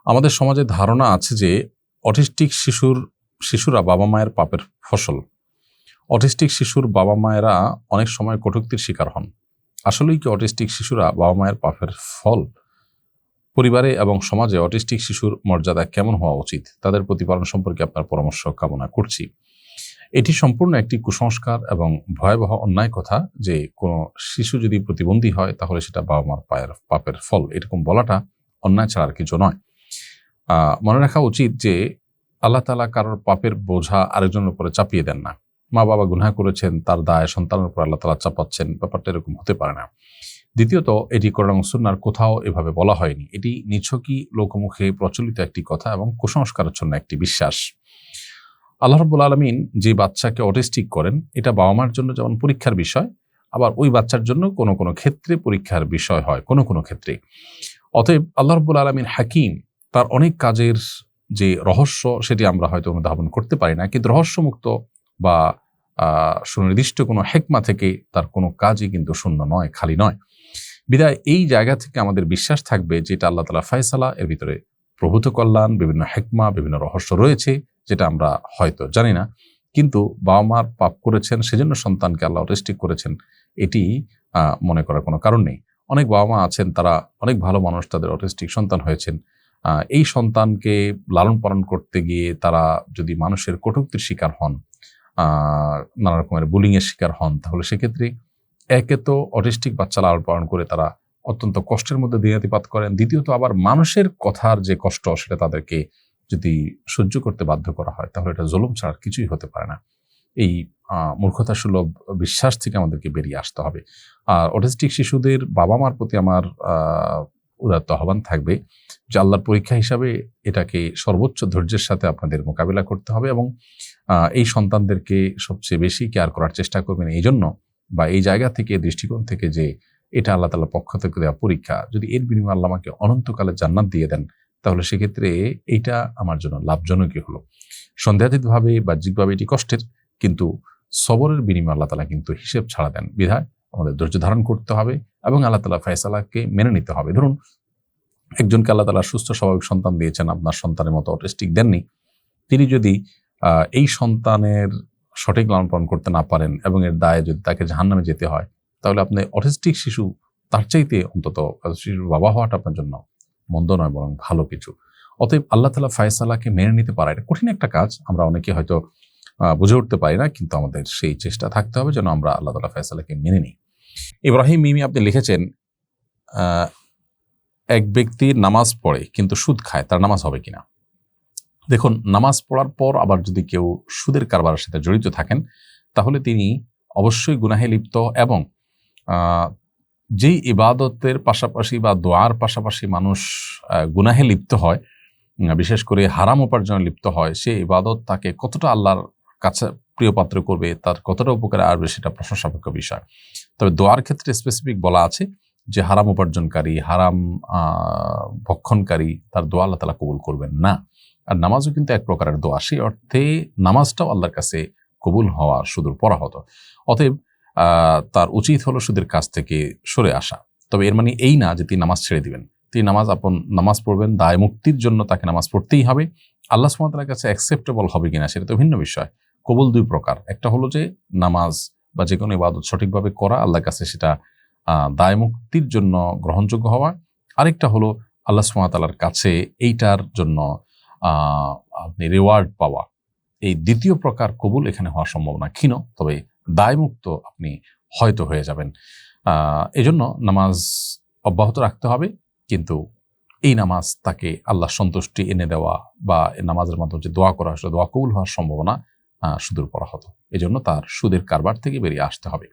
আমাদের সমাজে ধারণা আছে যে অটিস্টিক শিশুরা বাবা মায়ের পাপের ফসল। অটিস্টিক শিশুর বাবা মায়েরা অনেক সময় কটূক্তির শিকার হন। আসলেই কি অটিস্টিক শিশুরা বাবা মায়ের পাপের ফল? পরিবারে এবং সমাজে অটিস্টিক শিশুর মর্যাদা কেমন হওয়া উচিত, তাদের প্রতিপালন সম্পর্কে আপনার পরামর্শ কামনা করছি। এটি সম্পূর্ণ একটি কুসংস্কার এবং ভয়াবহ অন্যায় কথা যে কোনো শিশু যদি প্রতিবন্ধী হয় তাহলে সেটা বাবা মার পাপের ফল, এরকম বলাটা অন্যায় ছাড়া আর কিছু নয়। মনে রাখা উচিত যে আল্লাহ তাআলা কারোর পাপের বোঝা আরেকজনের উপরে চাপিয়ে দেন না। মা বাবা গুনাহ করেছেন, তার দায় সন্তানের উপর আল্লাহ তাআলা চাপাচ্ছেন, ব্যাপারটা এরকম হতে পারে না। দ্বিতীয়ত, এটি কোরআন এবং সুন্নাহর কোথাও এভাবে বলা হয়নি। এটি নিছকই লোকমুখে প্রচলিত একটি কথা এবং কুসংস্কারাচ্ছন্ন একটি বিশ্বাস। আল্লাহ রাব্বুল আলামিন যে বাচ্চাকে অটিস্টিক করেন, এটা বাবা মার জন্য যেমন পরীক্ষার বিষয়, আবার ওই বাচ্চার জন্য কোনো কোনো ক্ষেত্রে পরীক্ষার বিষয় হয় কোনো কোনো ক্ষেত্রে। অতএব আল্লাহ রাব্বুল আলামিন হাকিম, তার অনেক কাজের যে রহস্য সেটি আমরা হয়তো অনুধাবন করতে পারি না, কিন্তু রহস্যমুক্ত বা সুনির্দিষ্ট কোনো হেকমা থেকে তার কোনো কাজই কিন্তু শূন্য নয়, খালি নয়। বিধায় এই জায়গা থেকে আমাদের বিশ্বাস থাকবে যেটা আল্লাহ তাআলা ফয়সালা, এর ভিতরে প্রভূত কল্যাণ, বিভিন্ন হেকমা, বিভিন্ন রহস্য রয়েছে যেটা আমরা হয়তো জানি না। কিন্তু বাবা মার পাপ করেছেন সেজন্য সন্তানকে আল্লাহ অটিস্টিক করেছেন, এটি মনে করার কোনো কারণ নেই। অনেক বাবা মা আছেন, তারা অনেক ভালো মানুষ, তাদের অটিস্টিক সন্তান হয়েছেন। এই সন্তানকে লালন পালন করতে গিয়ে তারা যদি মানুষের কটূক্তির শিকার হন, নানা রকমের বুলিংয়ের শিকার হন, তাহলে সেক্ষেত্রে একে তো অটিস্টিক বাচ্চা লালন পালন করে তারা অত্যন্ত কষ্টের মধ্যে দিনাতিপাত করেন। দ্বিতীয়ত আবার মানুষের কথার যে কষ্ট সেটা তাদেরকে যদি সহ্য করতে বাধ্য করা হয় তাহলে এটা জুলুম ছাড়া কিছুই হতে পারে না। এই মূর্খতা সুলভ বিশ্বাস থেকে আমাদেরকে বেরিয়ে আসতে হবে। আর অটিস্টিক শিশুদের বাবা মার প্রতি আমার উদাত্ত আহ্বান থাকবে যে আল্লাহর পরীক্ষা হিসাবে এটাকে সর্বোচ্চ ধৈর্যের সাথে আপনাদের মোকাবিলা করতে হবে এবং এই সন্তানদেরকে সবচেয়ে বেশি কেয়ার করার চেষ্টা করবেন। এই জন্য বা এই জায়গা থেকে, দৃষ্টিকোণ থেকে যে এটা আল্লাহ তাআলার পক্ষ থেকে দেওয়া পরীক্ষা, যদি এর বিনিময়ে আল্লাহ আমাকে অনন্তকালে জান্নাত দিয়ে দেন তাহলে সেক্ষেত্রে এইটা আমার জন্য লাভজনকই হলো। সন্দেহাতীতভাবে বাহ্যিকভাবে এটি কষ্টের, কিন্তু সবরের বিনিময়ে আল্লাহ তাআলা কিন্তু হিসেব ছাড়া দেন। বিধায় আমাদের ধৈর্য ধারণ করতে হবে এবং আল্লাহ তাআলার ফয়সালাকে মেনে নিতে হবে। ধরুন, একজনকে আল্লাহ তাআলা সুস্থ স্বাভাবিক সন্তান দিয়েছেন, আপনার সন্তানের মতো অটিস্টিক দেননি। তিনি যদি এই সন্তানের সঠিক লালন পালন করতে না পারেন এবং এর দায়ে যদি তাকে জাহান্নামে যেতে হয়, তাহলে আপনি অটিস্টিক শিশু তার চাইতে অন্তত শিশুর বাবা হওয়াটা আপনার জন্য মন্দ নয়, বরং ভালো কিছু। অতএব আল্লাহ তাআলা ফয়সালাকে মেনে নিতে পারা এটা কঠিন একটা কাজ, আমরা অনেকে হয়তো বুঝে উঠতে পারি না, কিন্তু আমাদের সেই চেষ্টা থাকতে হবে যেন আমরা আল্লাহ তাআলা ফয়সালাকে মেনে নিই। ইব্রাহিম মিমি আপনি লিখেছেন, এক ব্যক্তি নামাজ পড়ে কিন্তু সুদ খায়, তার নামাজ হবে কিনা? দেখুন, নামাজ পড়ার পর আবার যদি কেউ সুদের কারবারের সাথে জড়িত থাকেন তাহলে তিনি অবশ্যই গুনাহে লিপ্ত এবং যেই ইবাদতের পাশাপাশি বা দোয়ার পাশাপাশি মানুষ গুনাহে লিপ্ত হয়, বিশেষ করে হারাম উপার্জনে লিপ্ত হয়, সে ইবাদত তাকে কতটা আল্লাহর কাছে প্রিয় পাত্র করবে, তার কতটা উপকারে আসবে সেটা প্রশ্ন সাপেক্ষ বিষয়। তবে দোয়ার ক্ষেত্রে স্পেসিফিক বলা আছে যে হারাম উপার্জনকারী, হারাম ভক্ষণকারী, তার দোয়া আল্লাহ তাআলা কবুল করবেন না। আর নামাজও কিন্তু এক প্রকারের দোয়া, সেই অর্থে নামাজটাও আল্লাহর কাছে কবুল হওয়া সুদূর পরাহত। অতএব তার উচিত হলো সুদের কাছ থেকে সরে আসা। তবে এর মানে এই না যে তিনি নামাজ ছেড়ে দিবেন। তিনি নামাজ পড়বেন, দায় মুক্তির জন্য তাকে নামাজ পড়তেই হবে। আল্লাহ সুবহানাহু ওয়া তাআলার কাছে অ্যাকসেপ্টেবল হবে কিনা সেটা তো ভিন্ন বিষয়। কবুল দুই প্রকার, একটা হলো যে নামাজ বা যে কোনো ইবাদত সঠিকভাবে করা, আল্লাহর কাছে সেটা দায় মুক্তির জন্য গ্রহণযোগ্য হওয়া। আরেকটা হলো আল্লাহ সুবহানাহু ওয়া তাআলার কাছে এইটার জন্য আপনি রিওয়ার্ড পাওয়া। এই দ্বিতীয় প্রকার কবুল এখানে হওয়ার সম্ভাবনা ক্ষীণ, তবে দায়মুক্ত আপনি হয়তো হয়ে যাবেন। এজন্য নামাজ অব্যাহত রাখতে হবে, কিন্তু এই নামাজ তাকে আল্লাহর সন্তুষ্টি এনে দেওয়া বা নামাজের মাধ্যমে যে দোয়া করা আসলে দোয়া কবুল হওয়ার সম্ভাবনা সুদূর পরাহত। এজন্য তার সুদের কারবার থেকে বেরিয়ে আসতে হবে।